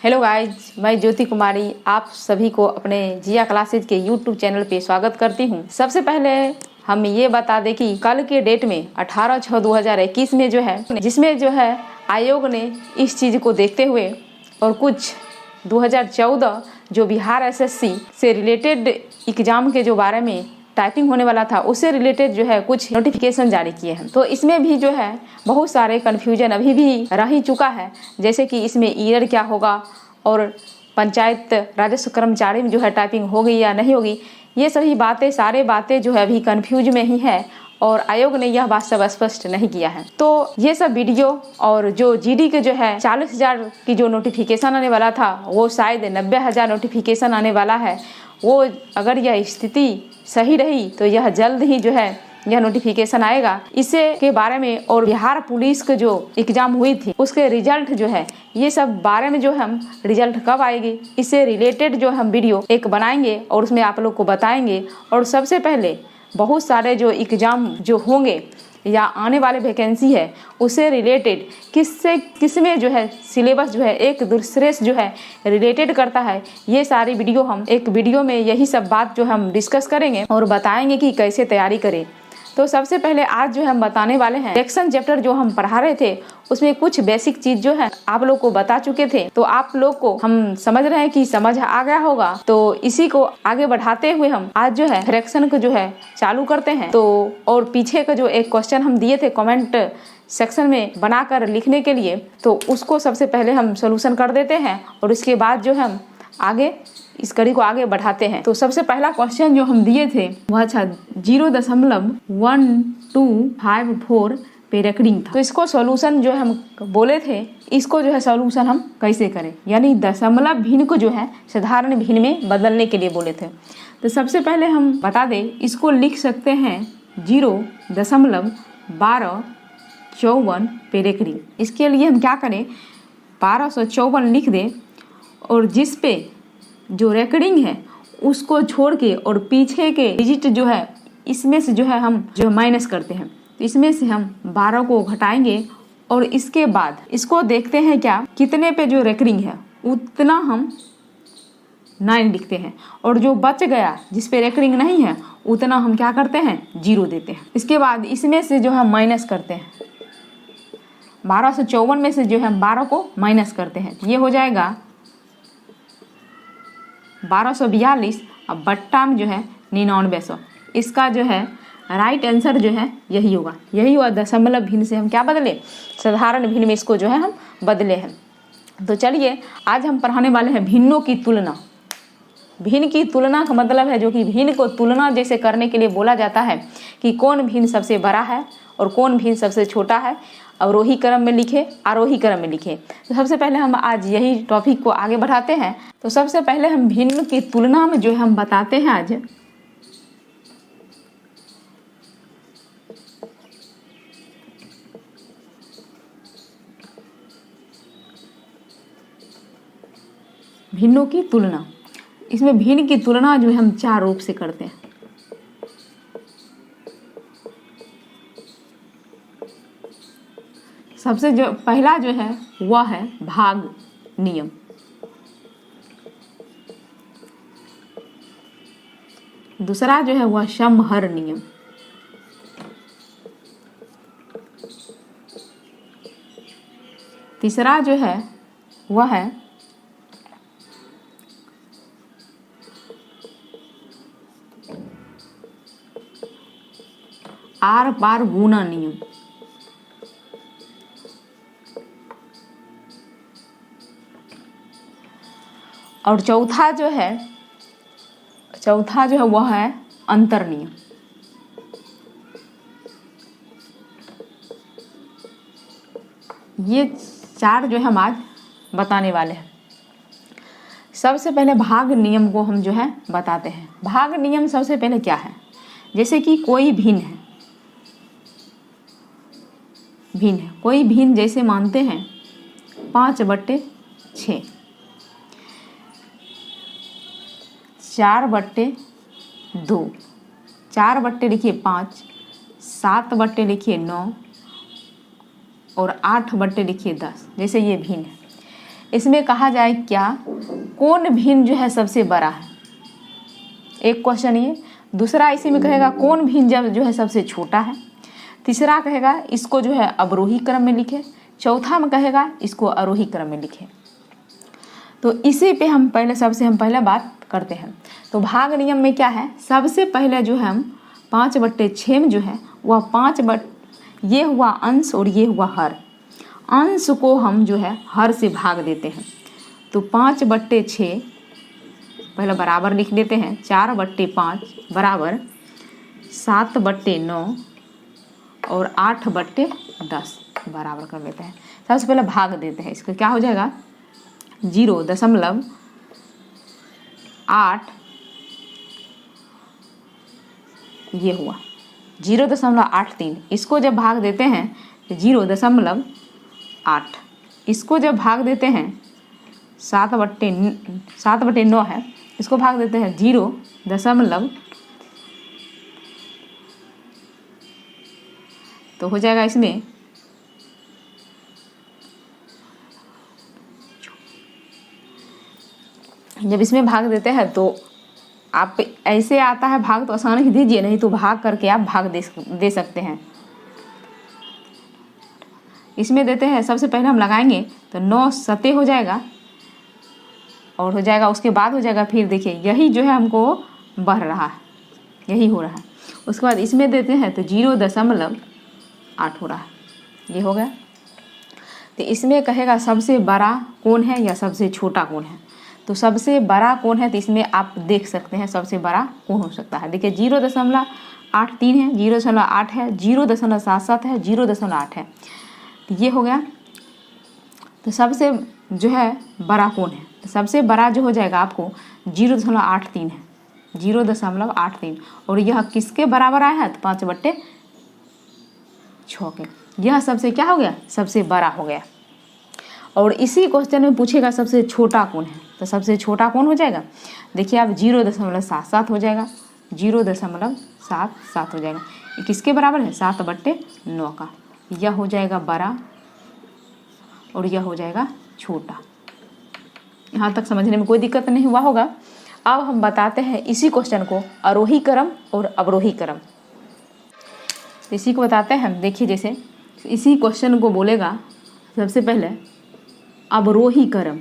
Hello guys, मैं ज्योति कुमारी आप सभी को अपने जिया क्लासेज के यूट्यूब चैनल पे स्वागत करती हूँ। सबसे पहले हम ये बता दें कि कल के डेट में 18/6/2021 में जो है जिसमें जो है आयोग ने इस चीज़ को देखते हुए और कुछ 2014 जो बिहार एसएससी से रिलेटेड एग्ज़ाम के जो बारे में टाइपिंग होने वाला था उससे रिलेटेड जो है कुछ नोटिफिकेशन जारी किए हैं। तो इसमें भी जो है बहुत सारे कन्फ्यूजन अभी भी रह ही चुका है, जैसे कि इसमें ईयर क्या होगा और पंचायत राजस्व कर्मचारी में जो है टाइपिंग होगी या नहीं होगी, ये सभी बातें सारे बातें जो है अभी कन्फ्यूज में ही है और आयोग ने यह बात सब स्पष्ट नहीं किया है। तो ये सब वीडियो और जो जीडी के जो है 40,000 की जो नोटिफिकेशन आने वाला था वो शायद 90,000 नोटिफिकेशन आने वाला है। वो अगर यह स्थिति सही रही तो यह जल्द ही जो है यह नोटिफिकेशन आएगा। इससे के बारे में और बिहार पुलिस के जो एग्जाम हुई थी उसके रिजल्ट जो है ये सब बारे में जो हम रिजल्ट कब आएगी इससे रिलेटेड जो हम वीडियो एक बनाएंगे और उसमें आप लोग को बताएंगे। और सबसे पहले बहुत सारे जो एग्जाम जो होंगे या आने वाले वैकेंसी है उससे रिलेटेड किसमें जो है सिलेबस जो है एक दूसरे से जो है रिलेटेड करता है, ये सारी वीडियो हम एक वीडियो में यही सब बात जो हम डिस्कस करेंगे और बताएंगे कि कैसे तैयारी करें। तो सबसे पहले आज जो हम बताने वाले हैं सेक्शन चैप्टर जो हम पढ़ा रहे थे उसमें कुछ बेसिक चीज जो है आप लोग को बता चुके थे, तो आप लोग को हम समझ रहे हैं कि समझ आ गया होगा। तो इसी को आगे बढ़ाते हुए हम आज जो है फ्रैक्शन को जो है चालू करते हैं। तो और पीछे का जो एक क्वेश्चन हम दिए थे कमेंट सेक्शन में बनाकर लिखने के लिए, तो उसको सबसे पहले हम सोल्यूशन कर देते हैं और उसके बाद जो हम आगे इस कड़ी को आगे बढ़ाते हैं। तो सबसे पहला क्वेश्चन जो हम दिए थे वह था 0.1254 पे रेकरिंग था। तो इसको सॉल्यूशन जो हम बोले थे इसको जो है सॉल्यूशन हम कैसे करें, यानी दशमलव भिन्न को जो है साधारण भिन्न में बदलने के लिए बोले थे। तो सबसे पहले हम बता दें इसको लिख सकते हैं 0.1254 पे रेकरिंग। इसके लिए हम क्या करें 1254 लिख दें और जिस पे जो रेकरिंग है उसको छोड़ के और पीछे के डिजिट जो है इसमें से जो है हम जो माइनस करते हैं। तो इसमें से हम 12 को घटाएंगे और इसके बाद इसको देखते हैं क्या कितने पे जो रेकरिंग है उतना हम 9 लिखते हैं और जो बच गया जिस पे रेकरिंग नहीं है उतना हम क्या करते हैं 0 देते हैं। इसके बाद इसमें से जो हम माइनस करते हैं 1254 में से जो है 12 को माइनस करते हैं, ये हो जाएगा 1242 अब बट्टा में जो है 9900। इसका जो है राइट आंसर जो है यही होगा। यही हुआ दशमलव भिन्न से हम क्या बदले साधारण भिन्न में इसको जो है हम बदले हैं। तो चलिए आज हम पढ़ाने वाले हैं भिन्नों की तुलना। भिन्न की तुलना का मतलब है जो कि भिन्न को तुलना जैसे करने के लिए बोला जाता है कि कौन भिन्न सबसे बड़ा है और कौन भिन्न सबसे छोटा है, अवरोही क्रम में लिखे आरोही क्रम में लिखे। तो सबसे पहले हम आज यही टॉपिक को आगे बढ़ाते हैं। तो सबसे पहले हम भिन्न की तुलना में जो हम बताते हैं आज भिन्नों की तुलना। इसमें भिन्न की तुलना जो है हम 4 रूप से करते हैं। सबसे जो पहला जो है वह है भाग नियम। दूसरा जो है वह समहर नियम। तीसरा जो है वह है आर पार गुना नियम। और चौथा जो है वह है अंतर नियम। ये 4 जो है हम आज बताने वाले हैं। सबसे पहले भाग नियम को हम जो है बताते हैं। भाग नियम सबसे पहले क्या है, जैसे कि कोई भिन्न है कोई भिन्न जैसे मानते हैं 5/6, 4/2, 4 लिखिए 5, 7 लिखिए 9 और 8 लिखिए 10, जैसे ये भिन्न है। इसमें कहा जाए क्या, कौन भिन्न जो है सबसे बड़ा है, एक क्वेश्चन ये। दूसरा इसी में कहेगा कौन भिन्न जब जो है सबसे छोटा है। तीसरा कहेगा इसको जो है अवरोही क्रम में लिखे। चौथा में कहेगा इसको आरोही क्रम में लिखे। तो इसी पे हम पहले बात करते हैं। तो भाग नियम में क्या है, सबसे पहले जो है हम 5/6 में जो है वह ये हुआ अंश और ये हुआ हर। अंश को हम जो है हर से भाग देते हैं। तो 5/6 पहले बराबर लिख देते हैं, 4/5 बराबर 7/9 और 8/10 बराबर कर लेते हैं। सबसे पहले भाग देते हैं, इसका क्या हो जाएगा 0.8, ये हुआ 0.83। इसको जब भाग देते हैं तो 0.8, इसको जब भाग देते हैं 7/9 है, इसको भाग देते हैं 0. तो हो जाएगा इसमें जब इसमें भाग देते हैं तो आप ऐसे आता है भाग तो आसान ही दीजिए, नहीं तो भाग करके आप भाग दे सकते हैं। इसमें देते हैं, सबसे पहले हम लगाएंगे तो 9 सते हो जाएगा और हो जाएगा, उसके बाद हो जाएगा फिर देखिए यही जो है हमको बढ़ रहा है, यही हो रहा है। उसके बाद इसमें देते हैं तो 0.8 हो रहा है, ये हो गया। तो इसमें कहेगा सबसे बड़ा कौन है या सबसे छोटा कौन है। तो सबसे बड़ा कौन है, तो इसमें आप देख सकते हैं सबसे बड़ा कौन हो सकता है। देखिए 0.83 है, 0.8 है, 0.77 है, 0.8 है, तो ये हो गया। तो सबसे जो है बड़ा कौन है, तो सबसे बड़ा जो हो जाएगा आपको 0.83 है, 0.83। और यह किसके बराबर आया है, तो 5/6 के। यह सबसे क्या हो गया, सबसे बड़ा हो गया। और इसी क्वेश्चन में पूछेगा सबसे छोटा कौन है, तो सबसे छोटा कौन हो जाएगा, देखिए आप 0.77 हो जाएगा, 0.77 हो जाएगा। ये किसके बराबर है, 7/9 का। यह हो जाएगा बड़ा और यह हो जाएगा छोटा। यहाँ तक समझने में कोई दिक्कत नहीं हुआ होगा। अब हम बताते हैं इसी क्वेश्चन को आरोही क्रम और अवरोही क्रम। इसी को बताते हैं हम। देखिए जैसे इसी क्वेश्चन को बोलेगा सबसे पहले अवरोही क्रम।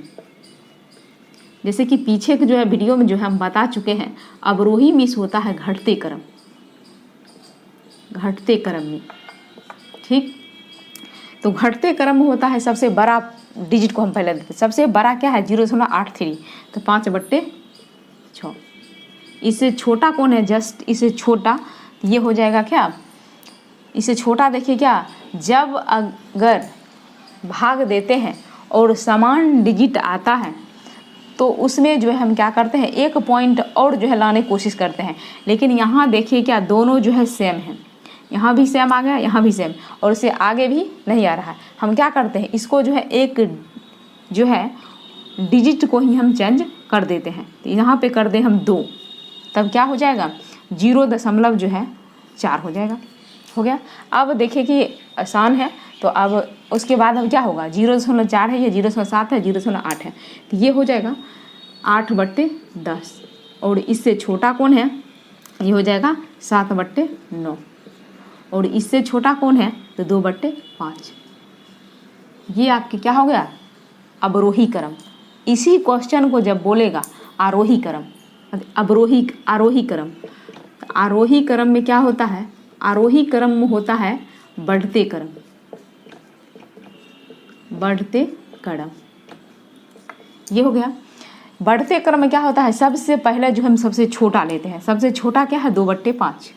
जैसे कि पीछे के जो है वीडियो में जो है हम बता चुके हैं, अवरोही मीन्स होता है घटते क्रम, घटते क्रम में, ठीक। तो घटते क्रम में होता है सबसे बड़ा डिजिट को हम पहले देते हैं। सबसे बड़ा क्या है 0.83, तो 5/6। इससे छोटा कौन है, जस्ट इससे छोटा, ये हो जाएगा क्या, इससे छोटा देखिए क्या, जब अगर भाग देते हैं और समान डिजिट आता है तो उसमें जो है हम क्या करते हैं, एक पॉइंट और जो है लाने की कोशिश करते हैं। लेकिन यहाँ देखिए क्या, दोनों जो है सेम है, यहाँ भी सेम आ गया, यहाँ भी सेम, और इससे आगे भी नहीं आ रहा है। हम क्या करते हैं, इसको जो है एक जो है डिजिट को ही हम चेंज कर देते हैं। तो यहाँ पे कर दें हम 2, तब क्या हो जाएगा 0.4 हो जाएगा, हो गया। अब देखिए कि आसान है, तो अब उसके बाद हम क्या होगा, 0.4 है, ये 0.7 है, 0.8 है, तो ये हो जाएगा 8/10। और इससे छोटा कौन है, ये हो जाएगा 7/9। और इससे छोटा कौन है, तो 2/5। ये आपके क्या हो गया, अवरोही क्रम। इसी क्वेश्चन को जब बोलेगा आरोही क्रम, आरोही क्रम, आरोही क्रम में क्या होता है, आरोही क्रम में होता है बढ़ते क्रम, बढ़ते क्रम, ये हो गया। बढ़ते क्रम में क्या होता है, सबसे पहले जो हम सबसे छोटा लेते हैं, सबसे छोटा क्या है 2/5,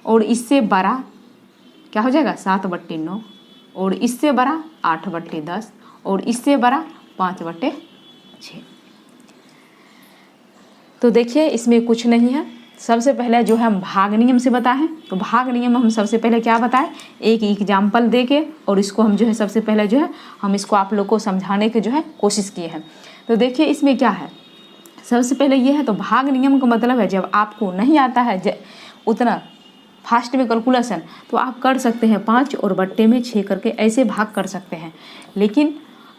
और इससे बड़ा क्या हो जाएगा 7/9, और इससे बड़ा 8/10, और इससे बड़ा 5/6। तो देखिए इसमें कुछ नहीं है। सबसे पहले जो है हम भाग नियम से बताएं, तो भाग नियम हम सबसे पहले क्या बताएं, एक एग्जाम्पल दे के, और इसको हम जो है सबसे पहले जो है हम इसको आप लोग को समझाने के जो है कोशिश किए हैं। तो देखिए इसमें क्या है, सबसे पहले ये है, तो भाग नियम का मतलब है जब आपको नहीं आता है उतना फास्ट में कैलकुलेशन, तो आप कर सकते हैं 5 और बट्टे में 6 करके ऐसे भाग कर सकते हैं। लेकिन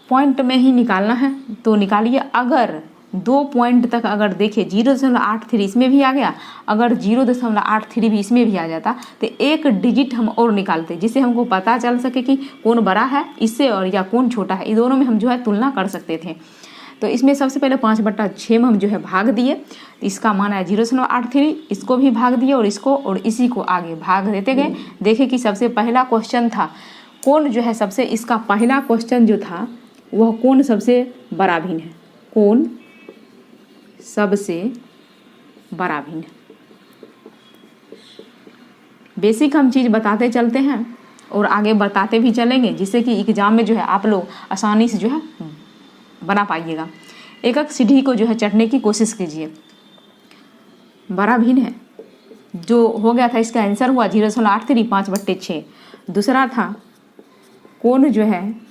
पॉइंट में ही निकालना है तो निकालिए। अगर 2 पॉइंट तक अगर देखें 0.83 इसमें भी आ गया, अगर 0.83 भी इसमें भी आ जाता तो एक डिजिट हम और निकालते, जिससे हमको पता चल सके कि कौन बड़ा है इससे और या कौन छोटा है। इन दोनों में हम जो है तुलना कर सकते थे। तो इसमें सबसे पहले 5/6 में हम जो है भाग दिए, इसका मान है 0.83, इसको भी भाग दिए और इसको और इसी को आगे भाग देते गए। देखे कि सबसे पहला क्वेश्चन था कौन जो है सबसे, इसका पहला क्वेश्चन जो था वह कौन सबसे बड़ा भिन्न है, कौन सबसे बड़ा भिन्न। बेसिक हम चीज़ बताते चलते हैं और आगे बताते भी चलेंगे, जिससे कि एग्जाम में जो है आप लोग आसानी से जो है बना पाइएगा। एक एक सीढ़ी को जो है चढ़ने की कोशिश कीजिए। बड़ा भिन्न है जो हो गया था, इसका आंसर हुआ 0.83 5/6। दूसरा था कौन जो है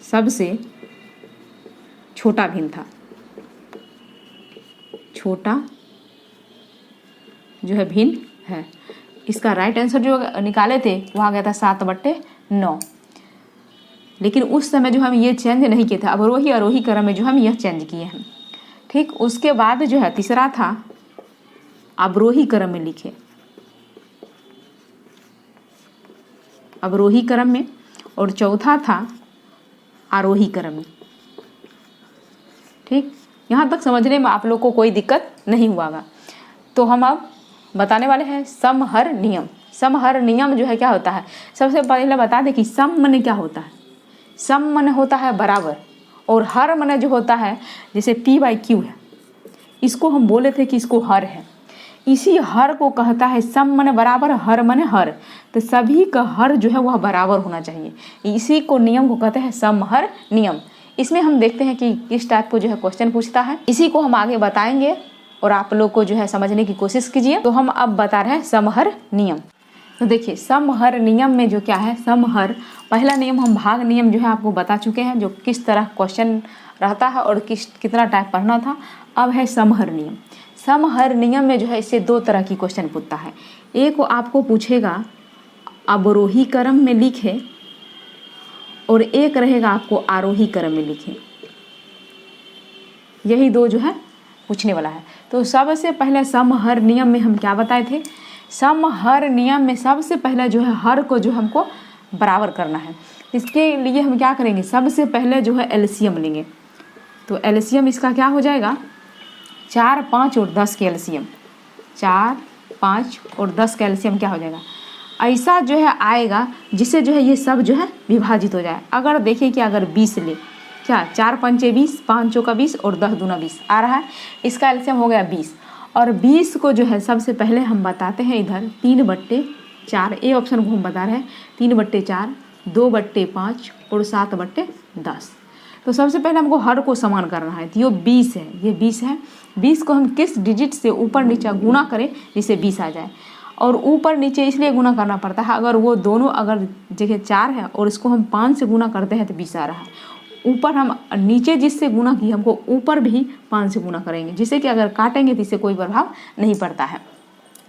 सबसे छोटा भिन्न था, छोटा जो है भिन्न है। इसका राइट आंसर जो निकाले थे वो आ गया था 7/9। लेकिन उस समय जो हम ये चेंज नहीं किए थे, अवरोही आरोही क्रम में जो हम यह चेंज किए हैं। ठीक, उसके बाद जो है तीसरा था अवरोही क्रम में लिखे, अवरोही क्रम में, और चौथा था आरोही क्रम में। ठीक, यहाँ तक समझने में आप लोग को कोई दिक्कत नहीं हुआगा। तो हम अब बताने वाले हैं समहर नियम। समहर नियम जो है क्या होता है, सबसे पहले बता दें कि सम माने क्या होता है। सम माने होता है बराबर, और हर माने जो होता है जैसे P/Q है, इसको हम बोले थे कि इसको हर है, इसी हर को कहता है सम माने बराबर, हर माने हर। तो सभी का हर जो है वह बराबर होना चाहिए, इसी को नियम को कहते हैं समहर नियम। इसमें हम देखते हैं कि किस टाइप को जो है क्वेश्चन पूछता है, इसी को हम आगे बताएंगे और आप लोग को जो है समझने की कोशिश कीजिए। तो हम अब बता रहे हैं समहर नियम। तो देखिए समहर नियम में जो क्या है, समहर पहला नियम हम भाग नियम जो है आपको बता चुके हैं, जो किस तरह क्वेश्चन रहता है और कितना टाइप पढ़ना था। अब है समहर नियम। समहर नियम में जो है इससे 2 तरह की क्वेश्चन पूछता है। एक आपको पूछेगा अवरोही क्रम में लिखे, और एक रहेगा आपको आरोही क्रम में लिखे। यही 2 जो है पूछने वाला है। तो सबसे पहले समहर नियम में हम क्या बताए थे, समहर नियम में सबसे पहले जो है हर को जो हमको बराबर करना है। इसके लिए हम क्या करेंगे, सबसे पहले जो है एलसीएम लेंगे। तो एलसीएम इसका क्या हो जाएगा, 4, 5 और 10 के एलसीएम, 4, 5 और 10 का एलसीएम क्या हो जाएगा, ऐसा जो है आएगा जिससे जो है ये सब जो है विभाजित हो जाए। अगर देखिए कि अगर 20 ले, क्या 4 पंचे 20, 5 चौका 20 और 10 दूना 20 आ रहा है, इसका एलसीएम हो गया 20। और 20 को जो है सबसे पहले हम बताते हैं इधर 3/4, ए ऑप्शन को हम बता रहे हैं 3/4, 2/5 और 7/10। तो सबसे पहले हमको हर को समान करना है। तो ये 20 है, ये 20 है। 20 को हम किस डिजिट से ऊपर नीचे गुना करें जिससे 20 आ जाए, और ऊपर नीचे इसलिए गुना करना पड़ता है, अगर वो दोनों अगर जगह 4 है और इसको हम 5 से गुना करते हैं तो 20 आ रहा है। ऊपर हम नीचे जिससे गुना किए हमको ऊपर भी 5 से गुना करेंगे, जिससे कि अगर काटेंगे तो इससे कोई प्रभाव नहीं पड़ता है।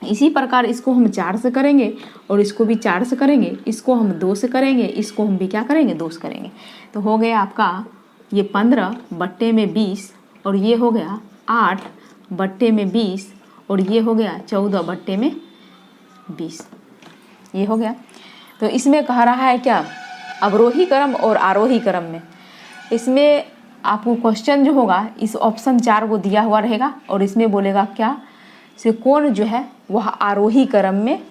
इसी प्रकार इसको हम 4 से करेंगे और इसको भी 4 से करेंगे, इसको हम 2 से करेंगे, इसको हम भी क्या करेंगे 2 से करेंगे। तो हो गया आपका ये 15/20, और ये हो गया 8/20, और ये हो गया 14/20, ये हो गया। तो इसमें कह रहा है क्या, अवरोही क्रम और आरोही क्रम में। इसमें आपको क्वेश्चन जो होगा इस ऑप्शन 4 को दिया हुआ रहेगा, और इसमें बोलेगा क्या से कौन जो है वह आरोही क्रम में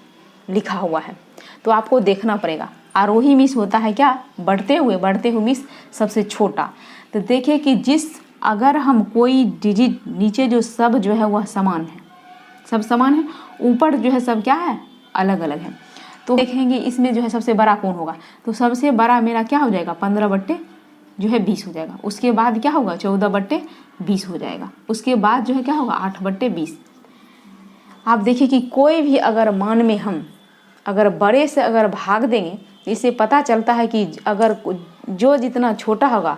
लिखा हुआ है। तो आपको देखना पड़ेगा। आरोही मीन्स होता है क्या, बढ़ते हुए मीन्स सबसे छोटा। तो देखिए कि अगर हम कोई डिजिट नीचे जो सब जो है वह समान है, सब समान है, ऊपर जो है सब क्या है अलग अलग है। तो देखेंगे इसमें जो है सबसे बड़ा कौन होगा। तो सबसे बड़ा मेरा क्या हो जाएगा 15/20 हो जाएगा। उसके बाद क्या होगा 14/20 हो जाएगा। उसके बाद जो है क्या होगा 8/20। आप देखिए कि कोई भी अगर मान में हम अगर बड़े से अगर भाग देंगे, इससे पता चलता है कि अगर जो जितना छोटा होगा,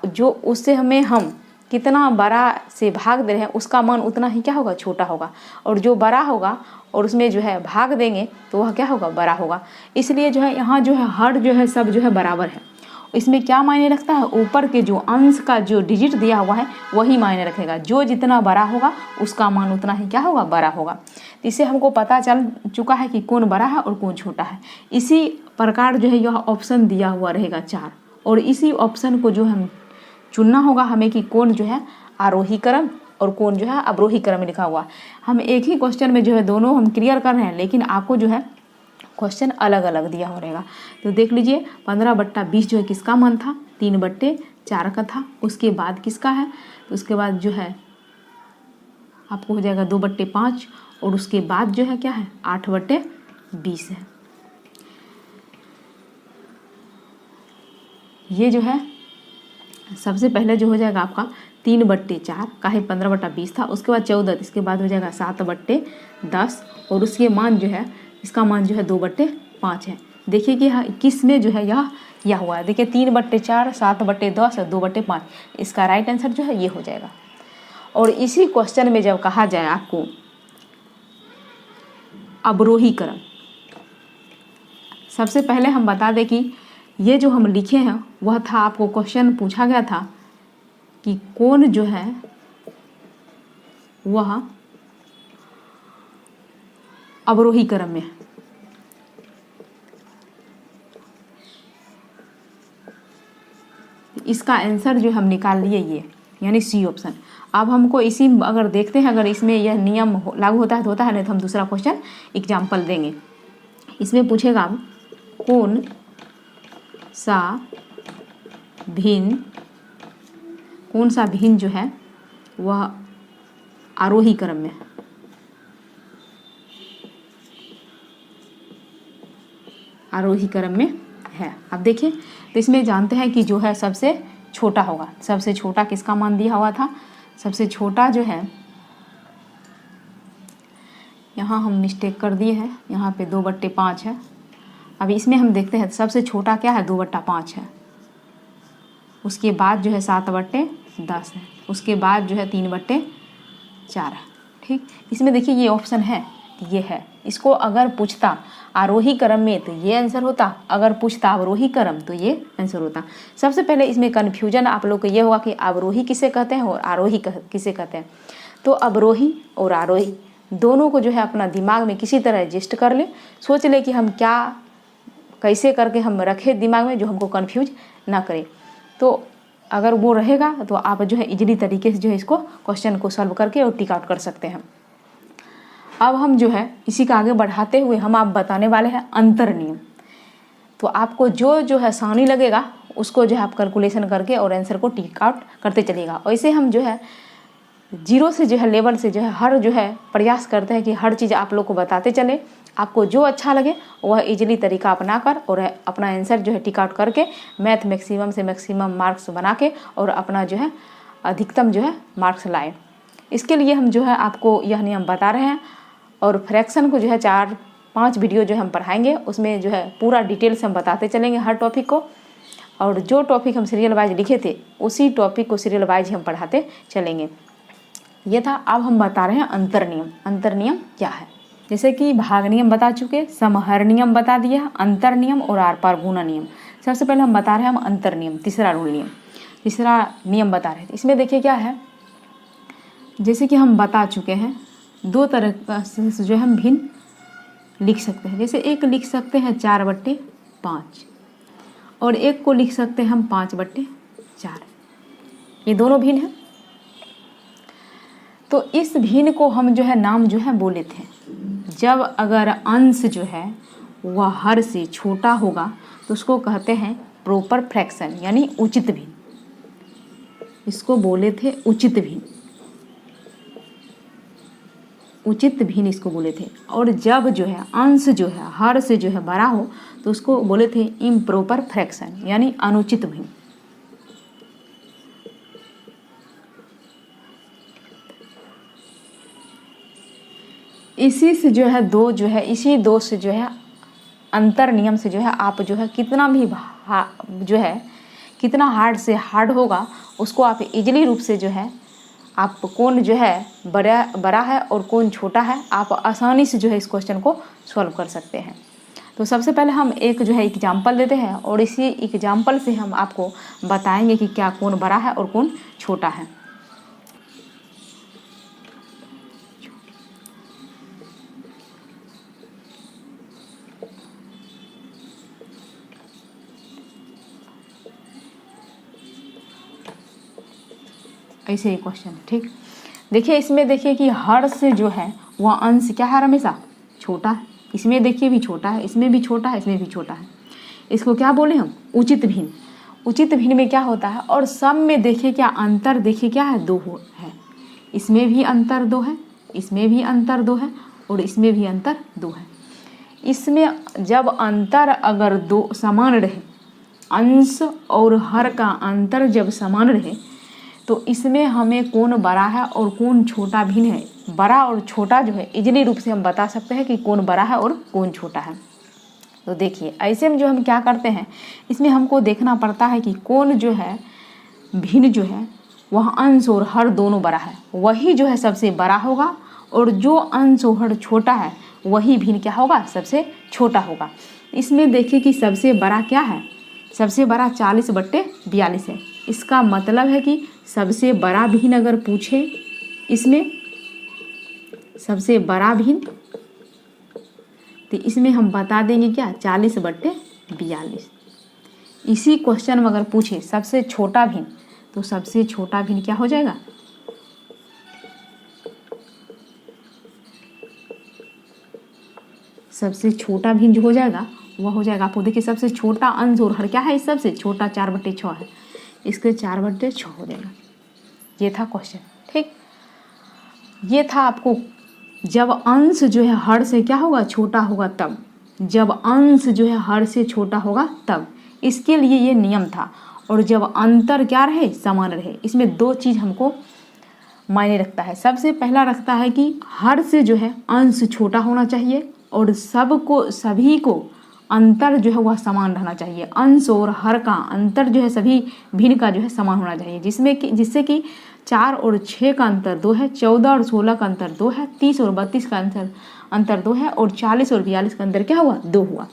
जो उससे हमें हम कितना बड़ा से भाग दे रहे हैं उसका मान उतना ही क्या होगा छोटा होगा, और जो बड़ा होगा और उसमें जो है भाग देंगे तो वह क्या होगा बड़ा होगा। इसलिए जो है यहाँ जो है हर जो है सब जो है बराबर है, इसमें क्या मायने रखता है, ऊपर के जो अंश का जो डिजिट दिया हुआ है वही मायने रखेगा। जो जितना बड़ा होगा उसका मान उतना ही क्या होगा, बड़ा होगा। तो इससे हमको पता चल चुका है कि कौन बड़ा है और कौन छोटा है। इसी प्रकार जो है यह ऑप्शन दिया हुआ रहेगा 4, और इसी ऑप्शन को जो हम चुनना होगा हमें कि कौन जो है आरोही क्रम और कौन जो है अवरोही क्रम में लिखा हुआ। हम एक ही क्वेश्चन में जो है दोनों हम क्लियर कर रहे हैं, लेकिन आपको जो है क्वेश्चन अलग अलग दिया हो रहेगा। तो देख लीजिए 15/20 जो है किसका मान था, 3/4 का था। उसके बाद किसका है, तो उसके बाद जो है आपको हो जाएगा 2/5, और उसके बाद जो है क्या है 8/20 है। ये जो है सबसे पहले जो हो जाएगा आपका 3/4 का है 15/20 था। उसके बाद 14, इसके बाद हो जाएगा 7/10, और उसके मान जो है इसका मान जो है 2/5 है। देखिए कि किस में जो है यह हुआ है। देखिए 3/4, 7/10 और 2/5, इसका राइट आंसर जो है ये हो जाएगा। और इसी क्वेश्चन में जब कहा जाए आपको अवरोही क्रम, सबसे पहले हम बता दें कि ये जो हम लिखे हैं वह था, आपको क्वेश्चन पूछा गया था कि कौन जो है वह अवरोही क्रम में है। इसका आंसर जो हम निकाल लिए ये, यानी सी ऑप्शन। अब हमको इसी अगर देखते हैं, अगर इसमें यह नियम लागू होता है तो होता है, नहीं तो हम दूसरा क्वेश्चन एग्जाम्पल देंगे। इसमें पूछेगा कौन सा भिन्न जो है वह आरोही क्रम में है। आरोही क्रम में है। अब देखिए तो इसमें जानते हैं कि जो है सबसे छोटा होगा। सबसे छोटा किसका मान दिया हुआ था, सबसे छोटा जो है, यहाँ हम मिस्टेक कर दिए हैं, यहाँ पे 2/5 है। अब इसमें हम देखते हैं सबसे छोटा क्या है, 2/5 है। उसके बाद जो है 7/10 है। उसके बाद जो है 3/4 है। ठीक, इसमें देखिए ये ऑप्शन है, ये है। इसको अगर पूछता आरोही क्रम में तो ये आंसर होता, अगर पूछता अवरोही क्रम तो ये आंसर होता। सबसे पहले इसमें कन्फ्यूजन आप लोग को ये होगा कि अवरोही किसे कहते हैं और आरोही किसे कहते हैं। तो अवरोही और आरोही दोनों को जो है अपना दिमाग में किसी तरह एडजस्ट कर ले, सोच ले कि हम क्या कैसे करके हम रखे दिमाग में जो हमको कन्फ्यूज ना करे। तो अगर वो रहेगा तो आप जो है इजीली तरीके से जो है इसको क्वेश्चन को सॉल्व करके और टिक आउट कर सकते हैं। अब हम जो है इसी का आगे बढ़ाते हुए हम आप बताने वाले हैं अंतर नियम। तो आपको जो है आसानी लगेगा उसको जो है आप कैलकुलेशन करके और आंसर को टिक आउट करते चलिएगा। वैसे हम जो है 0 से जो है लेवल से जो है हर जो है प्रयास करते हैं कि हर चीज़ आप लोग को बताते चले। आपको जो अच्छा लगे वह इजीली तरीका अपना कर और अपना आंसर जो है टिक आउट करके मैथ मैक्सिमम से मैक्सिमम मार्क्स बना के और अपना जो है अधिकतम जो है मार्क्स लाए। इसके लिए हम जो है आपको यह नियम बता रहे हैं, और फ्रैक्शन को जो है 4-5 वीडियो जो हम पढ़ाएंगे उसमें जो है पूरा डिटेल से हम बताते चलेंगे हर टॉपिक को। और जो टॉपिक हम सीरियल वाइज लिखे थे उसी टॉपिक को सीरियल वाइज हम पढ़ाते चलेंगे। ये था। अब हम बता रहे हैं अंतर नियम। अंतर नियम क्या है, जैसे कि भाग नियम बता चुके, समहर नियम बता दिया, अंतर नियम और आर पार गुणा नियम। सबसे पहले हम बता रहे हैं हम अंतर नियम, तीसरा रूल नियम, तीसरा नियम बता रहे थे। इसमें देखिए क्या है, जैसे कि हम बता चुके हैं 2 तरह का से जो हम भिन्न लिख सकते हैं। जैसे एक लिख सकते हैं 4/5 और एक को लिख सकते हैं हम 5/4। ये दोनों भिन्न हैं। तो इस भिन्न को हम जो है नाम जो है बोले थे, जब अगर अंश जो है वह हर से छोटा होगा तो उसको कहते हैं प्रॉपर फ्रैक्शन, यानी उचित भिन्न। इसको बोले थे उचित भिन्न, उचित भिन्न इसको बोले थे। और जब जो है अंश जो है हर से जो है बड़ा हो तो उसको बोले थे इम्प्रॉपर फ्रैक्शन, यानी अनुचित भिन्न। इसी से जो है इसी दो से जो है अंतर नियम से जो है आप जो है कितना भी जो है कितना हार्ड से हार्ड होगा उसको आप इजीली रूप से जो है आप कौन जो है बड़ा है और कौन छोटा है आप आसानी से जो है इस क्वेश्चन को सॉल्व कर सकते हैं। तो सबसे पहले हम एक जो है एग्जाम्पल देते हैं और इसी एग्जाम्पल से हम आपको बताएंगे कि क्या कौन बड़ा है और कौन छोटा है। ऐसे ही क्वेश्चन, ठीक। देखिए इसमें देखिए कि हर से जो है वह अंश क्या है, हमेशा छोटा है। इसमें देखिए भी छोटा है, इसमें भी छोटा है, इसमें भी छोटा है। इसको क्या बोले हम, उचित भिन्न। उचित भिन्न में क्या होता है, और सब में देखिए क्या अंतर, देखिए क्या है, 2 है। इसमें भी अंतर 2 है, इसमें भी अंतर 2 है और इसमें भी अंतर 2 है। इसमें जब अंतर अगर 2 समान रहे, अंश और हर का अंतर जब समान रहे, तो इसमें हमें कौन बड़ा है और कौन छोटा भिन्न है। बड़ा और छोटा जो है इजली रूप से हम बता सकते हैं कि कौन बड़ा है और कौन छोटा है। तो देखिए ऐसे में जो हम क्या करते हैं, इसमें हमको देखना पड़ता है कि कौन जो है भिन्न जो है वह अंश और हर दोनों बड़ा है, वही जो है सबसे बड़ा होगा, और जो अंश और हर छोटा है वही भिन्न क्या होगा, सबसे छोटा होगा। इसमें देखिए कि सबसे बड़ा क्या है, सबसे बड़ा 40/42 है। इसका मतलब है कि सबसे बड़ा भिन्न अगर पूछे, इसमें सबसे बड़ा भिन्न, तो इसमें हम बता देंगे क्या, 40/42। इसी क्वेश्चन में अगर पूछे सबसे छोटा भिन्न, तो सबसे छोटा भिन्न क्या हो जाएगा, सबसे छोटा भिन्न जो हो जाएगा वह हो जाएगा, आपको देखिए सबसे छोटा अंश और हर क्या है, इस सबसे छोटा 4/6 है, इसके 4/6 हो जाएगा। ये था क्वेश्चन, ठीक। ये था आपको जब अंश जो है हर से क्या होगा, छोटा होगा तब, जब अंश जो है हर से छोटा होगा तब, इसके लिए ये नियम था। और जब अंतर क्या रहे, समान रहे। इसमें 2 चीज़ हमको मायने रखता है। सबसे पहला रखता है कि हर से जो है अंश छोटा होना चाहिए और सबको सभी को अंतर जो है वह समान रहना चाहिए। अंश और हर का अंतर जो है सभी भिन्न का जो है समान होना चाहिए, जिससे कि 4 और 6 का अंतर 2 है, 14 और 16 का अंतर 2 है, 30 और 32 का अंतर 2 है और 40 और 42 का अंतर क्या हुआ, 2 हुआ।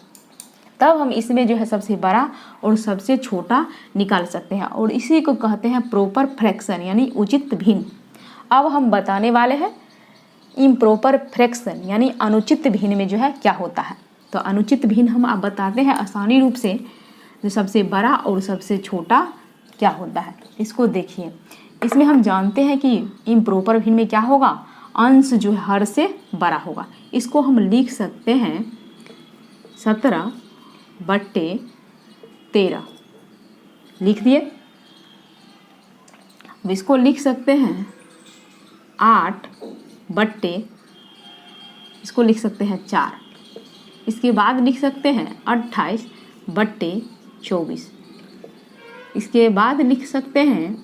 तब हम इसमें जो है सबसे बड़ा और सबसे छोटा निकाल सकते हैं, और इसी को कहते हैं प्रॉपर फ्रैक्शन, यानी उचित भिन्न। अब हम बताने वाले हैं इम्प्रॉपर फ्रैक्शन, यानी अनुचित भिन्न में जो है क्या होता है। तो अनुचित भिन्न हम आप बताते हैं आसानी रूप से, जो सबसे बड़ा और सबसे छोटा क्या होता है। इसको देखिए, इसमें हम जानते हैं कि इम्प्रॉपर भिन्न में क्या होगा, अंश जो है हर से बड़ा होगा। इसको हम लिख सकते हैं 17/13, लिख दिए। अब इसको लिख सकते हैं 8/, इसको लिख सकते हैं 4। इसके बाद लिख सकते हैं 28/24। इसके बाद लिख सकते हैं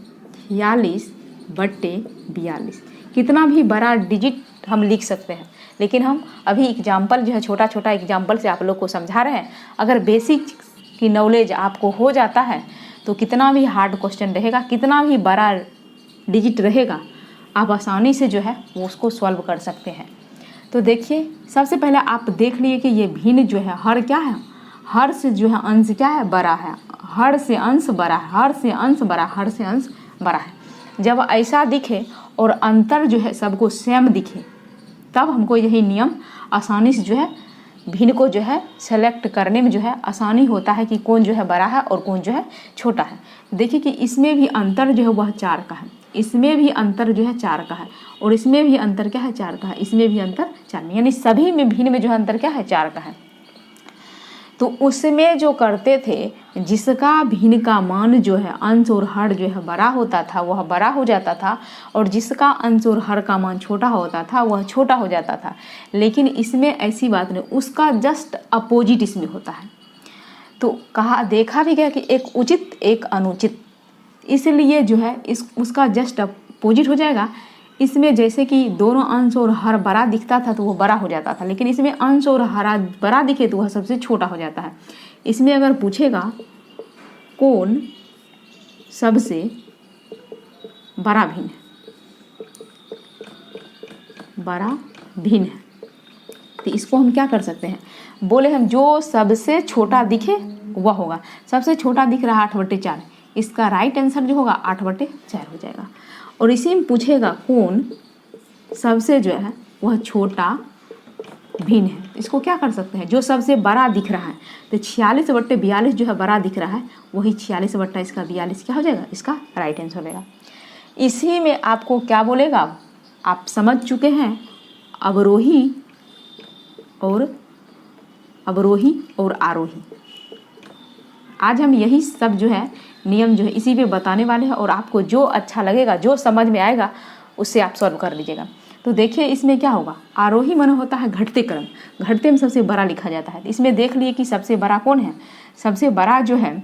46/42। कितना भी बड़ा डिजिट हम लिख सकते हैं, लेकिन हम अभी एग्जाम्पल जो है छोटा छोटा एग्जाम्पल से आप लोग को समझा रहे हैं। अगर बेसिक की नॉलेज आपको हो जाता है तो कितना भी हार्ड क्वेश्चन रहेगा, कितना भी बड़ा डिजिट रहेगा, आप आसानी से जो है वो उसको सॉल्व कर सकते हैं। तो देखिए सबसे पहले आप देख लिए कि ये भिन्न जो है हर क्या है, हर से जो है अंश क्या है, बड़ा है। हर से अंश बड़ा है, हर से अंश बड़ा, हर से अंश बड़ा है। जब ऐसा दिखे और अंतर जो है सबको सेम दिखे, तब हमको यही नियम आसानी से जो है भिन्न को जो है सेलेक्ट करने में जो है आसानी होता है कि कौन जो है बड़ा है और कौन जो है छोटा है। देखिए कि इसमें भी अंतर जो है वह 4 का है, इसमें भी अंतर जो है 4 का है, और इसमें भी अंतर क्या है, 4 का है, इसमें भी अंतर 4, यानी सभी में भिन्न में जो है अंतर क्या है, 4 का है। तो उसमें जो करते थे, जिसका भिन्न का मान जो है अंश और हर जो है बड़ा होता था वह बड़ा हो जाता था, और जिसका अंश और हर का मान छोटा होता था वह छोटा हो जाता था। लेकिन इसमें ऐसी बात नहीं, उसका जस्ट अपोजिट इसमें होता है। तो देखा भी गया कि एक उचित एक अनुचित, इसलिए जो है उसका जस्ट अपोजिट हो जाएगा। इसमें जैसे कि दोनों अंश और हर बड़ा दिखता था तो वो बड़ा हो जाता था, लेकिन इसमें अंश और हर बड़ा दिखे तो वह सबसे छोटा हो जाता है। इसमें अगर पूछेगा कौन सबसे बड़ा भिन्न है, बड़ा भिन्न है, तो इसको हम क्या कर सकते हैं, बोले हम जो सबसे छोटा दिखे वह होगा। सबसे छोटा दिख रहा है 8/4, इसका राइट आंसर जो होगा 8/4 हो जाएगा। और इसी में पूछेगा कौन सबसे जो है वह छोटा भिन्न है, इसको क्या कर सकते हैं, जो सबसे बड़ा दिख रहा है। तो 46/42 जो है बड़ा दिख रहा है, वही 46/42 क्या हो जाएगा, इसका राइट आंसर होगा। इसी में आपको क्या बोलेगा, आप समझ चुके हैं अवरोही और आरोही। आज हम यही सब जो है नियम जो है इसी पे बताने वाले हैं, और आपको जो अच्छा लगेगा, जो समझ में आएगा उससे आप सॉल्व कर लीजिएगा। तो देखिए इसमें क्या होगा, आरोही मन होता है घटते क्रम, घटते में सबसे बड़ा लिखा जाता है। इसमें देख लिए कि सबसे बड़ा कौन है, सबसे बड़ा जो है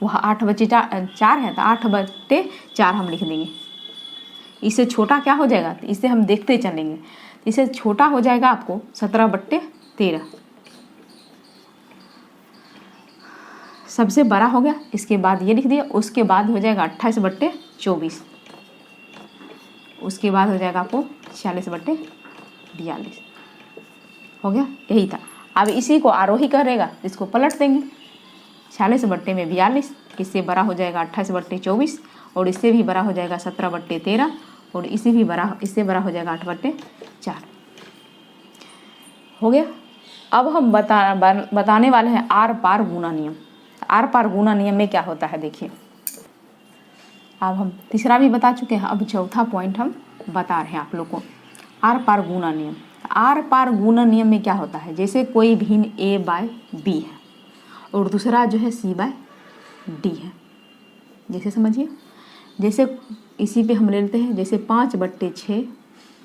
वह 8/4 है, तो 8/4 हम लिख देंगे। इससे छोटा क्या हो जाएगा, तो इसे हम देखते चलेंगे। इससे छोटा हो जाएगा आपको 17/13, सबसे बड़ा हो गया। इसके बाद ये लिख दिया, उसके बाद हो जाएगा 28/24, उसके बाद हो जाएगा आपको 46/42 हो गया, यही था। अब इसी को आरोही करेगा, इसको पलट देंगे, 46/42, इससे बड़ा हो जाएगा 28/24, और इससे भी बड़ा हो जाएगा 17/13, और इससे बड़ा हो जाएगा 8/4 हो गया। अब हम बताने वाले हैं आर पार गुना नियम। आर पार गुना नियम में क्या होता है, देखिए अब हम तीसरा भी बता चुके हैं, अब चौथा पॉइंट हम बता रहे हैं आप लोग को, आर पार गुना नियम। आर पार गुना नियम में क्या होता है, जैसे कोई भिन्न a/b है और दूसरा जो है c/d है, जैसे समझिए, जैसे इसी पे हम ले लेते हैं, जैसे 5/6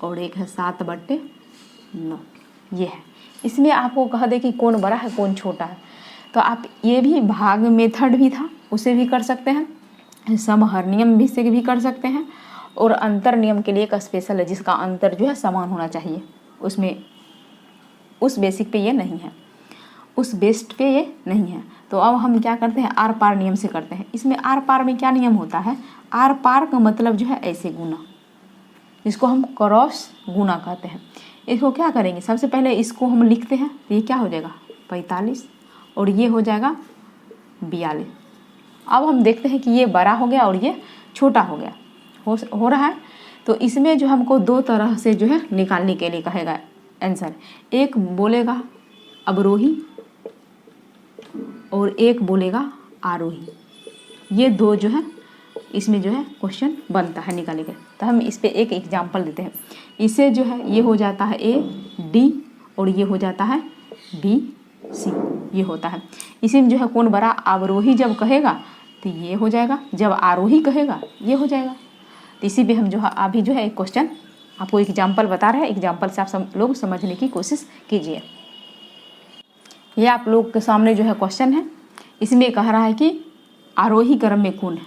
और एक है 7/9, ये है। इसमें आपको कह दे कि कौन बड़ा है कौन छोटा है, तो आप ये भी भाग मेथड भी था उसे भी कर सकते हैं, समहर नियम भी से भी कर सकते हैं, और अंतर नियम के लिए एक स्पेशल है जिसका अंतर जो है समान होना चाहिए, उसमें उस बेसिक पे ये नहीं है, उस बेस्ड पे ये नहीं है। तो अब हम क्या करते हैं, आर पार नियम से करते हैं। इसमें आर पार में क्या नियम होता है, आर पार का मतलब जो है ऐसे गुना, जिसको हम क्रॉस गुना कहते हैं। इसको क्या करेंगे, सबसे पहले इसको हम लिखते हैं, तो ये क्या हो जाएगा 45 और ये हो जाएगा 42। अब हम देखते हैं कि ये बड़ा हो गया और ये छोटा हो गया, हो रहा है। तो इसमें जो हमको दो तरह से जो है निकालने के लिए कहेगा आंसर, एक बोलेगा अवरोही और एक बोलेगा आरोही, ये दो जो है इसमें जो है क्वेश्चन बनता है निकालने के। तो हम इस पे एक एग्जांपल देते हैं। इसे जो है ये हो जाता है AD और ये हो जाता है BC, ये होता है। इसी में जो है कौन बड़ा, अवरोही जब कहेगा तो ये हो जाएगा, जब आरोही कहेगा ये हो जाएगा। तो इसी पे हम जो है अभी जो है एक क्वेश्चन आपको एग्जाम्पल बता रहे हैं, एग्जाम्पल से आप सब लोग समझने की कोशिश कीजिए। ये आप लोग के सामने जो है क्वेश्चन है, इसमें कह रहा है कि आरोही क्रम में कौन है,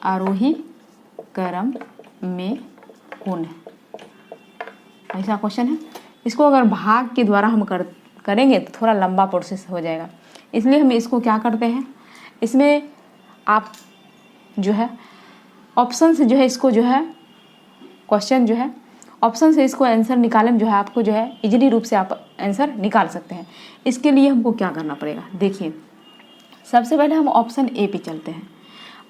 आरोही क्रम में कौन है, ऐसा क्वेश्चन है। इसको अगर भाग के द्वारा हम करेंगे तो थोड़ा लंबा प्रोसेस हो जाएगा, इसलिए हम इसको क्या करते हैं, इसमें आप जो है ऑप्शन से जो है इसको जो है क्वेश्चन जो है ऑप्शन से इसको आंसर निकालने में जो है आपको जो है इजीली रूप से आप आंसर निकाल सकते हैं। इसके लिए हमको क्या करना पड़ेगा, देखिए सबसे पहले हम ऑप्शन ए पे चलते हैं।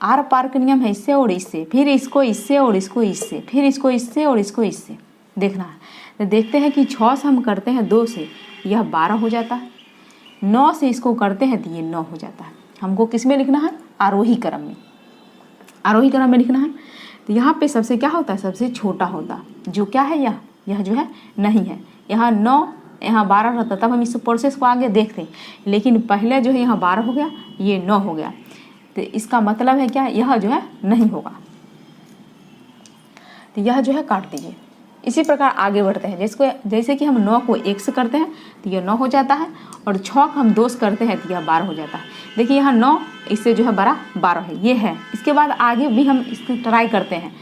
आर पार का नियम है इससे और इससे, फिर इसको इससे और इसको इससे, फिर इसको इससे और इसको इससे देखना है। तो देखते हैं कि 6 से हम करते हैं 2 से, यह 12 हो जाता है। 9 से इसको करते हैं तो ये 9 हो जाता है। हमको किस में लिखना है, आरोही क्रम में, आरोही क्रम में लिखना है। तो यहाँ पे सबसे क्या होता है, सबसे छोटा होता है, जो क्या है यह जो है नहीं है। यहाँ 9 यहाँ 12 रहता, तब हम इस प्रोसेस को आगे देखते हैं, लेकिन पहले जो है यहाँ 12 हो गया, ये 9 हो गया, तो इसका मतलब है क्या, यह जो है नहीं होगा, तो यह जो है काट दीजिए। इसी प्रकार आगे बढ़ते हैं, जैसे कि हम 9 को 1 से करते हैं तो यह 9 हो जाता है, और 6 को हम 2 से करते हैं तो यह 12 हो जाता है। देखिए यहाँ 9 इससे जो है बड़ा 12 है, ये है। इसके बाद आगे भी हम इसको ट्राई करते हैं।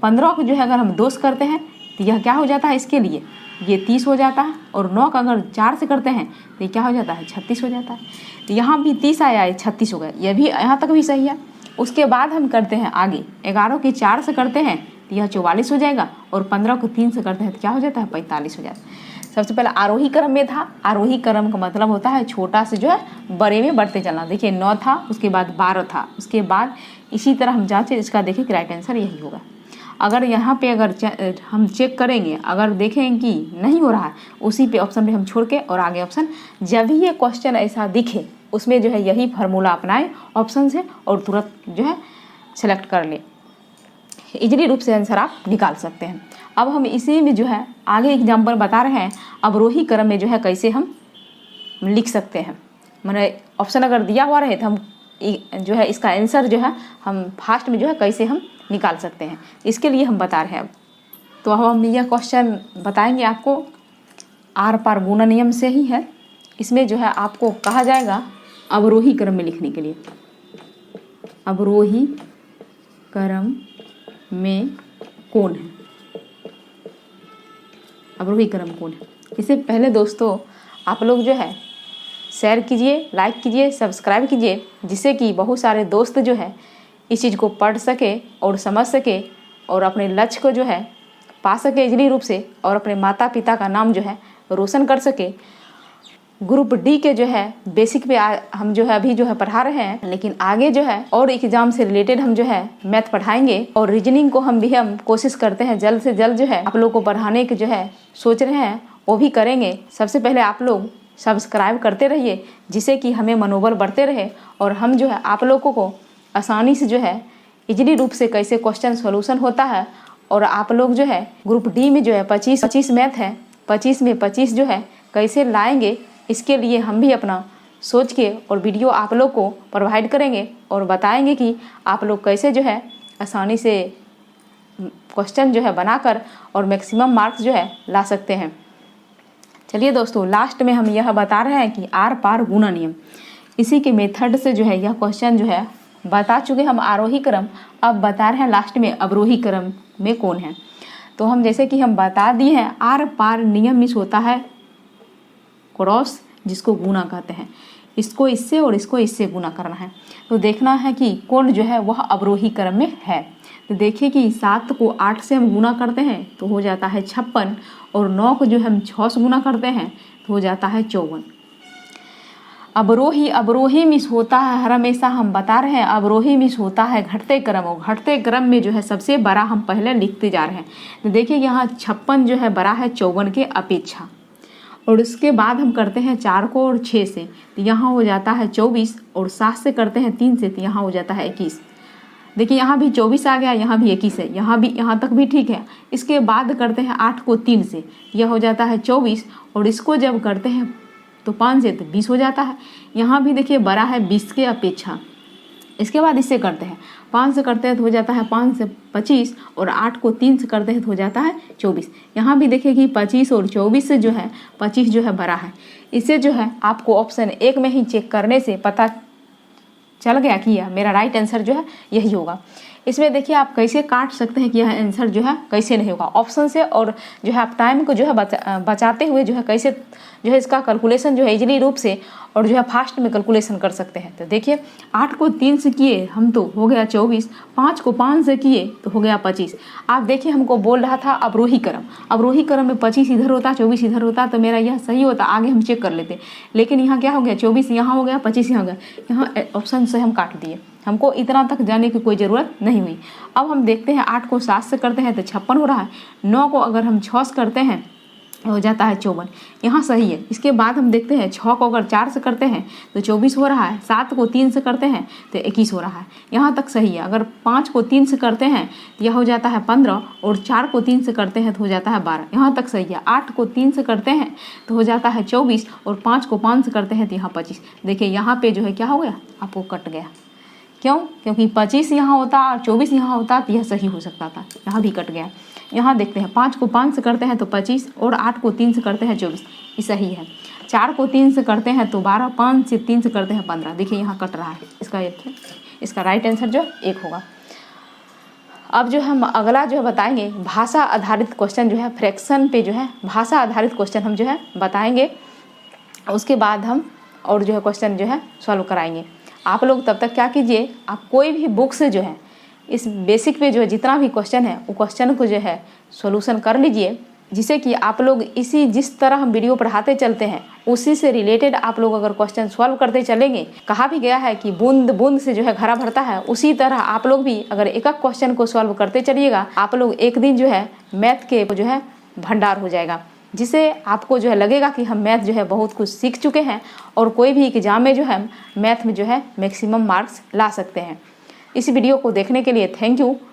15 को जो है अगर हम 2 से करते हैं तो यह क्या हो जाता है, इसके लिए ये 30 हो जाता है, और 9 का अगर 4 से करते हैं तो ये क्या हो जाता है, 36 हो जाता है। तो यहाँ भी 30 आया है, 36 हो गया, यह भी यहाँ तक भी सही है। उसके बाद हम करते हैं आगे, 11 के 4 से करते हैं तो तो यह 44 हो जाएगा, और 15 को 3 से करते हैं तो क्या हो जाता है 45 हो जाता है। सबसे पहले आरोही क्रम में था। आरोही क्रम का मतलब होता है छोटा से जो है बड़े में बढ़ते चलना। देखिए 9 था, उसके बाद 12 था, उसके बाद इसी तरह हम जांचे, इसका देखिए कि राइट आंसर यही होगा। अगर यहाँ पे अगर हम चेक करेंगे, अगर देखें कि नहीं हो रहा है, उसी पे ऑप्शन पे हम छोड़ के और आगे ऑप्शन, जब भी ये क्वेश्चन ऐसा दिखे उसमें जो है यही फार्मूला अपनाएं ऑप्शन से और तुरंत जो है सेलेक्ट कर ले, इजीली रूप से आंसर आप निकाल सकते हैं। अब हम इसी में जो है आगे एग्जाम्पल बता रहे हैं अवरोही क्रम में जो है कैसे हम लिख सकते हैं। मैंने ऑप्शन अगर दिया हुआ रहे तो हम जो है इसका आंसर जो है हम फास्ट में जो है कैसे हम निकाल सकते हैं, इसके लिए हम बता रहे हैं। तो अब हम यह क्वेश्चन बताएंगे आपको, आर पार गुणा नियम से ही है। इसमें जो है आपको कहा जाएगा अवरोही क्रम में लिखने के लिए, अवरोही क्रम में कौन है, अवरोही क्रम कौन है। इससे पहले दोस्तों आप लोग जो है शेयर कीजिए, लाइक कीजिए, सब्सक्राइब कीजिए, जिससे कि बहुत सारे दोस्त जो है इस चीज़ को पढ़ सके और समझ सके और अपने लक्ष्य को जो है पा सके इजीली रूप से, और अपने माता पिता का नाम जो है रोशन कर सके। ग्रुप डी के जो है बेसिक पे हम जो है अभी जो है पढ़ा रहे हैं, लेकिन आगे जो है और एग्जाम से रिलेटेड हम जो है मैथ पढ़ाएंगे, और रीजनिंग को हम कोशिश करते हैं जल्द से जल्द जो है आप लोग को पढ़ाने के जो है सोच रहे हैं वो भी करेंगे। सबसे पहले आप लोग सब्सक्राइब करते रहिए, जिससे कि हमें मनोबल बढ़ते रहे और हम जो है आप लोगों को आसानी से जो है इजीली रूप से कैसे क्वेश्चन सॉल्यूशन होता है। और आप लोग जो है ग्रुप डी में जो है 25 मैथ है, 25 में 25 जो है कैसे लाएंगे, इसके लिए हम भी अपना सोच के और वीडियो आप लोग को प्रोवाइड करेंगे और बताएंगे कि आप लोग कैसे जो है आसानी से क्वेश्चन जो है बनाकर और मैक्सिमम मार्क्स जो है ला सकते हैं। चलिए दोस्तों, लास्ट में हम यह बता रहे हैं कि आर पार गुणा नियम, इसी के मेथड से जो है यह क्वेश्चन जो है बता चुके हम आरोही क्रम। अब बता रहे हैं लास्ट में अवरोही क्रम में कौन है। तो हम जैसे कि हम बता दिए हैं, आर पार नियम मिस होता है क्रॉस, जिसको गुना कहते हैं। इसको इससे और इसको इससे गुना करना है, तो देखना है कि कौन जो है वह अवरोही क्रम में है। तो देखिए कि 7 को 8 से हम गुना करते हैं तो हो जाता है 56, और 9 को जो हम 6 से गुना करते हैं तो हो जाता है 54। अवरोही मिस होता है हर हमेशा, हम बता रहे हैं अवरोही मिस होता है घटते क्रम, और घटते क्रम में जो है सबसे बड़ा हम पहले लिखते जा रहे हैं। तो देखिए यहाँ 56 जो है बड़ा है 54 के अपेक्षा, और उसके बाद हम करते हैं 4 को और 6 से, तो यहाँ हो जाता है 24, और 7 से करते हैं 3 से, तो यहाँ हो जाता है 21। देखिए यहाँ भी 24 आ गया, यहाँ भी 21 है, यहाँ तक भी ठीक है। इसके बाद करते हैं 8 को 3 से, यह हो जाता है 24, और इसको जब करते हैं तो 5 से तो 20 हो जाता है। यहाँ भी देखिए बड़ा है 20 के अपेक्षा। इसके बाद इससे करते हैं 5 से करते हैं तो हो जाता है 5 से 25, और 8 को 3 से करते हैं तो हो जाता है 24। यहाँ भी देखिए कि 25 और 24 से जो है 25 जो है बड़ा है। इसे जो है आपको ऑप्शन 1 में ही चेक करने से पता चल गया कि यह मेरा राइट आंसर जो है यही होगा। इसमें देखिए आप कैसे काट सकते हैं कि यह आंसर जो है कैसे नहीं होगा ऑप्शन से, और जो है आप टाइम को जो है बचाते हुए जो है कैसे जो है इसका कैलकुलेशन जो है इजीली रूप से और जो है फास्ट में कैलकुलेशन कर सकते हैं। तो देखिए 8 को 3 से किए हम तो हो गया 24, 5 को 5 से किए तो हो गया 25। आप देखिए हमको बोल रहा था अवरोही क्रम में 25 इधर होता 24 इधर होता तो मेरा यह सही होता, आगे हम चेक कर लेते। लेकिन यहाँ क्या हो गया 24 यहाँ हो गया 25 यहाँ हो गया, यहाँ ऑप्शन से हम काट दिए, हमको इतना तक जाने की कोई ज़रूरत नहीं हुई। अब हम देखते हैं 8 को 7 से करते हैं तो 56 हो रहा है, 9 को अगर हम 6 से करते हैं हो जाता है 54, यहाँ सही है। इसके बाद हम देखते हैं 6 को अगर 4 से करते हैं तो 24 हो रहा है, 7 को 3 से करते हैं तो 21 हो रहा है, यहाँ तक सही है। अगर 5 को 3 से करते हैं तो यह हो जाता है 15, और 4 को 3 से करते हैं तो हो जाता है 12, यहाँ तक सही है। 8 को 3 से करते हैं तो हो जाता है 24, और 5 को 5 से करते हैं तो यहाँ 25। देखिए यहाँ पे जो है क्या हो गया, आपको कट गया। क्यों? क्योंकि 25 यहाँ होता और 24 यहाँ होता तो यह सही हो सकता था, यहाँ भी कट गया। यहाँ देखते हैं 5 को 5 से करते हैं तो 25, और 8 को 3 से करते हैं 24, ये सही है। 4 को 3 से करते हैं तो 12, 5 से 3 से करते हैं 15, देखिए यहाँ कट रहा है। इसका राइट आंसर जो 1 होगा। अब जो हम अगला जो है बताएंगे भाषा आधारित क्वेश्चन जो है, फ्रैक्शन पे जो है भाषा आधारित क्वेश्चन हम जो है बताएंगे, उसके बाद हम और जो है क्वेश्चन जो है सॉल्व कराएंगे। आप लोग तब तक क्या कीजिए, आप कोई भी बुक से जो है इस बेसिक पे जो है जितना भी क्वेश्चन है वो क्वेश्चन को जो है सॉल्यूशन कर लीजिए, जिससे कि आप लोग इसी जिस तरह हम वीडियो पढ़ाते चलते हैं उसी से रिलेटेड आप लोग अगर क्वेश्चन सॉल्व करते चलेंगे, कहा भी गया है कि बूंद बूंद से जो है घड़ा भरता है, उसी तरह आप लोग भी अगर एक एक क्वेश्चन को सॉल्व करते चलिएगा, आप लोग एक दिन जो है मैथ के जो है भंडार हो जाएगा, जिससे आपको जो है लगेगा कि हम मैथ जो है बहुत कुछ सीख चुके हैं और कोई भी एग्जाम में जो है मैथ में जो है मैक्सिमम मार्क्स ला सकते हैं। इस वीडियो को देखने के लिए थैंक यू।